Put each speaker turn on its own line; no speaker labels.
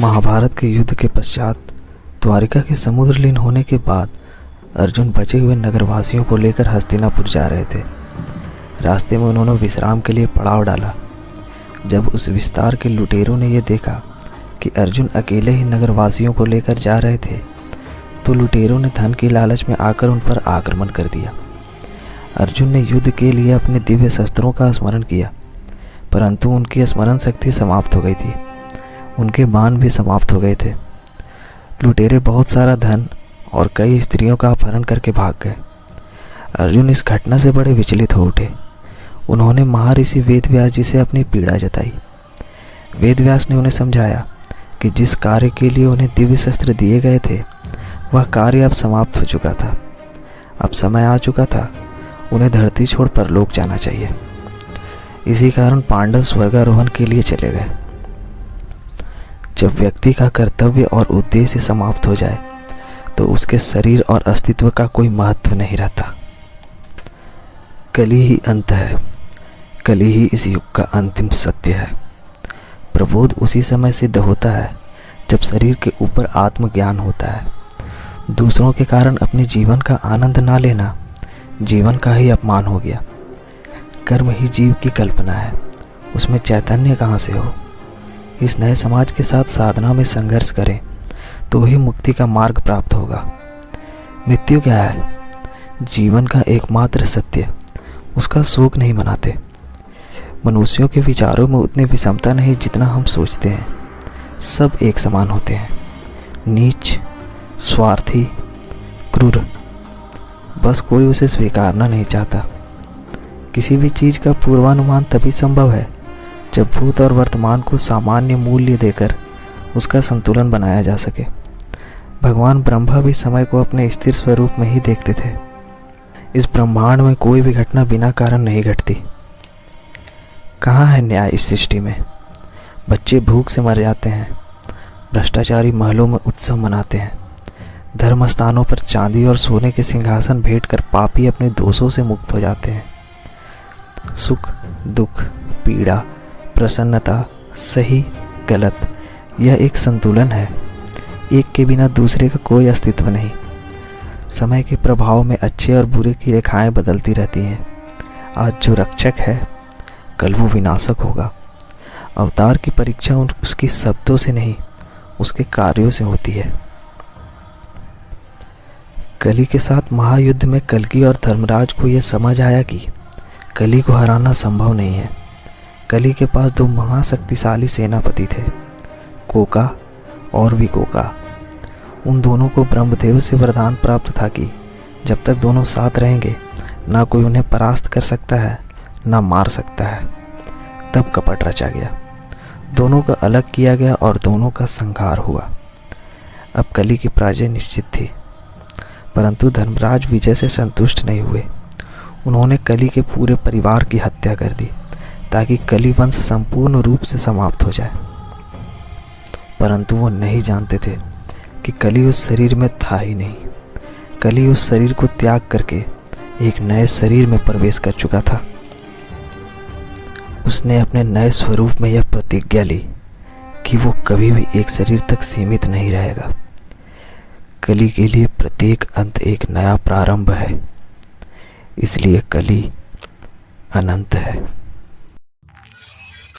महाभारत के युद्ध के पश्चात द्वारिका के समुद्र लीन होने के बाद अर्जुन बचे हुए नगरवासियों को लेकर हस्तिनापुर जा रहे थे। रास्ते में उन्होंने विश्राम के लिए पड़ाव डाला। जब उस विस्तार के लुटेरों ने यह देखा कि अर्जुन अकेले ही नगरवासियों को लेकर जा रहे थे, तो लुटेरों ने धन की लालच में आकर उन पर आक्रमण कर दिया। अर्जुन ने युद्ध के लिए अपने दिव्य शस्त्रों का स्मरण किया, परंतु उनकी स्मरण शक्ति समाप्त हो गई थी। उनके बाण भी समाप्त हो गए थे। लुटेरे बहुत सारा धन और कई स्त्रियों का अपहरण करके भाग गए। अर्जुन इस घटना से बड़े विचलित हो उठे। उन्होंने महर्षि वेदव्यास जी से अपनी पीड़ा जताई। वेदव्यास ने उन्हें समझाया कि जिस कार्य के लिए उन्हें दिव्य शस्त्र दिए गए थे, वह कार्य अब समाप्त हो चुका था। अब समय आ चुका था उन्हें धरती छोड़ परलोक जाना चाहिए। इसी कारण पांडव स्वर्गारोहण के लिए चले गए। जब व्यक्ति का कर्तव्य और उद्देश्य समाप्त हो जाए तो उसके शरीर और अस्तित्व का कोई महत्व नहीं रहता। कली ही अंत है। कली ही इस युग का अंतिम सत्य है। प्रबोध उसी समय सिद्ध होता है जब शरीर के ऊपर आत्मज्ञान होता है। दूसरों के कारण अपने जीवन का आनंद ना लेना जीवन का ही अपमान हो गया। कर्म ही जीव की कल्पना है, उसमें चैतन्य कहाँ से हो। इस नए समाज के साथ साधना में संघर्ष करें तो ही मुक्ति का मार्ग प्राप्त होगा। मृत्यु क्या है? जीवन का एकमात्र सत्य। उसका शोक नहीं मनाते। मनुष्यों के विचारों में उतनी विषमता नहीं जितना हम सोचते हैं। सब एक समान होते हैं, नीच, स्वार्थी, क्रूर। बस कोई उसे स्वीकारना नहीं चाहता। किसी भी चीज़ का पूर्वानुमान तभी संभव है जब भूत और वर्तमान को सामान्य मूल्य देकर उसका संतुलन बनाया जा सके। भगवान ब्रह्मा भी समय को अपने स्थिर स्वरूप में ही देखते थे। इस ब्रह्मांड में कोई भी घटना बिना कारण नहीं घटती। कहाँ है न्याय इस सृष्टि में? बच्चे भूख से मर जाते हैं। भ्रष्टाचारी महलों में उत्सव मनाते हैं। धर्म स्थानों पर चांदी और सोने के सिंहासन भेंट कर पापी अपने दोषों से मुक्त हो जाते हैं। सुख, दुख, पीड़ा, प्रसन्नता, सही, गलत, यह एक संतुलन है। एक के बिना दूसरे का कोई अस्तित्व नहीं। समय के प्रभाव में अच्छे और बुरे की रेखाएं बदलती रहती हैं। आज जो रक्षक है, कल वो विनाशक होगा। अवतार की परीक्षा उसकी शब्दों से नहीं, उसके कार्यों से होती है। कली के साथ महायुद्ध में कल्कि और धर्मराज को यह समझ आया कि कली को हराना संभव नहीं है। कली के पास दो महाशक्तिशाली सेनापति थे, कोका और विकोका। उन दोनों को ब्रह्मदेव से वरदान प्राप्त था कि जब तक दोनों साथ रहेंगे ना कोई उन्हें परास्त कर सकता है ना मार सकता है। तब कपट रचा गया। दोनों को अलग किया गया और दोनों का संहार हुआ। अब कली की पराजय निश्चित थी, परंतु धर्मराज विजय से संतुष्ट नहीं हुए। उन्होंने कली के पूरे परिवार की हत्या कर दी ताकि कली वंश संपूर्ण रूप से समाप्त हो जाए। परंतु वो नहीं जानते थे कि कली उस शरीर में था ही नहीं। कली उस शरीर को त्याग करके एक नए शरीर में प्रवेश कर चुका था। उसने अपने नए स्वरूप में यह प्रतिज्ञा ली कि वो कभी भी एक शरीर तक सीमित नहीं रहेगा। कली के लिए प्रत्येक अंत एक नया प्रारंभ है, इसलिए कली अनंत है।